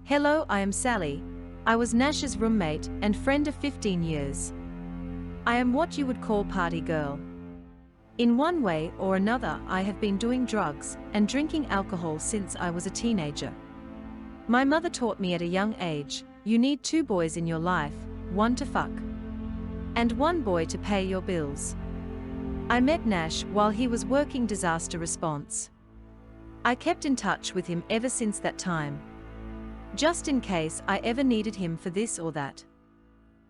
Hello, I am Sally. I was Nash's roommate and friend of 15 years. I am what you would call party girl. In one way or another, I have been doing drugs and drinking alcohol since I was a teenager. My mother taught me at a young age, you need two boys in your life, one to fuck, and one boy to pay your bills. I met Nash while he was working disaster response. I kept in touch with him ever since that time, just in case I ever needed him for this or that.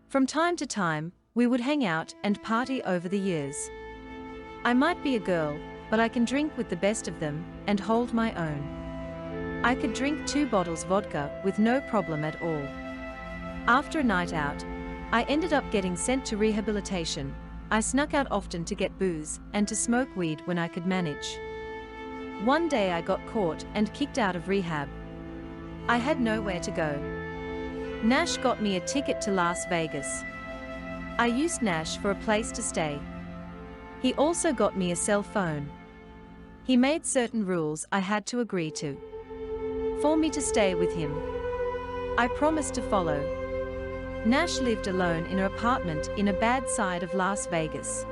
From time to time, we would hang out and party over the years. I might be a girl, but I can drink with the best of them and hold my own. I could drink 2 bottles vodka with no problem at all. After a night out, I ended up getting sent to rehabilitation. I snuck out often to get booze and to smoke weed when I could manage. One day I got caught and kicked out of rehab. I had nowhere to go. Nash got me a ticket to Las Vegas. I used Nash for a place to stay. He also got me a cell phone. He made certain rules I had to agree to for me to stay with him. I promised to follow. Nash lived alone in an apartment in a bad side of Las Vegas.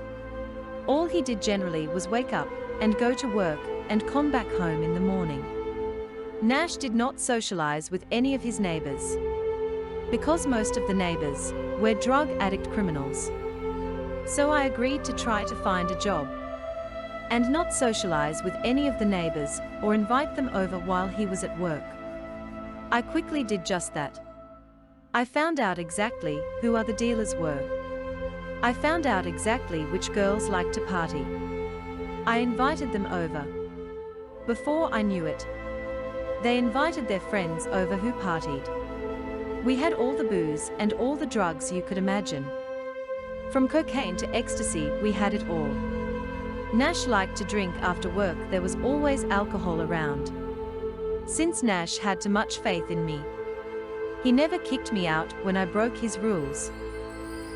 All he did generally was wake up and go to work and come back home in the morning. Nash did not socialize with any of his neighbors, because most of the neighbors were drug addict criminals. So I agreed to try to find a job and not socialize with any of the neighbors or invite them over while he was at work. I quickly did just that. I found out exactly who other dealers were. I found out exactly which girls liked to party. I invited them over. Before I knew it, they invited their friends over who partied. We had all the booze and all the drugs you could imagine. From cocaine to ecstasy, we had it all. Nash liked to drink after work. There was always alcohol around. Since Nash had too much faith in me, he never kicked me out when I broke his rules.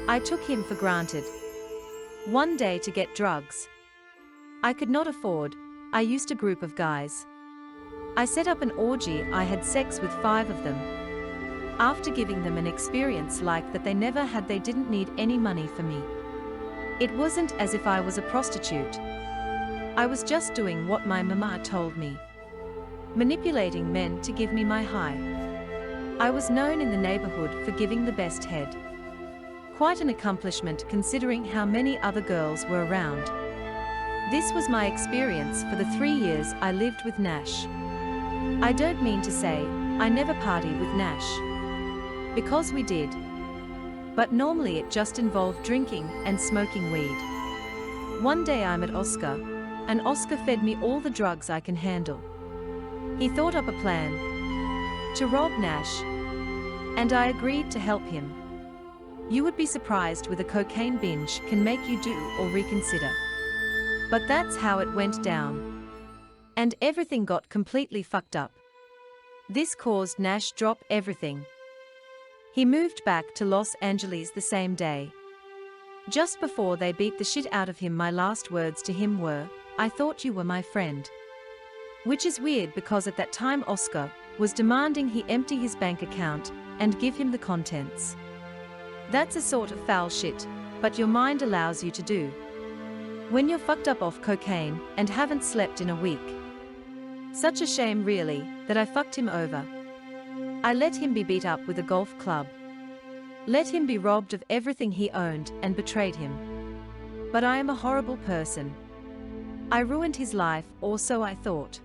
I took him for granted. One day to get drugs I could not afford, I used a group of guys. I set up an orgy. I had sex with 5 of them. After giving them an experience like that they never had, they didn't need any money for me. It wasn't as if I was a prostitute. I was just doing what my mama told me, manipulating men to give me my high. I was known in the neighborhood for giving the best head. Quite an accomplishment considering how many other girls were around. This was my experience for the 3 years I lived with Nash. I don't mean to say I never partied with Nash, because we did. But normally it just involved drinking and smoking weed. One day I'm at Oscar, and Oscar fed me all the drugs I can handle. He thought up a plan to rob Nash, and I agreed to help him. You would be surprised with a cocaine binge can make you do or reconsider. But that's how it went down. And everything got completely fucked up. This caused Nash drop everything. He moved back to Los Angeles the same day. Just before they beat the shit out of him, my last words to him were, "I thought you were my friend." Which is weird because at that time Oscar was demanding he empty his bank account and give him the contents. That's a sort of foul shit, but your mind allows you to do when you're fucked up off cocaine and haven't slept in a week. Such a shame really, that I fucked him over. I let him be beat up with a golf club. Let him be robbed of everything he owned and betrayed him. But I am a horrible person. I ruined his life, or so I thought.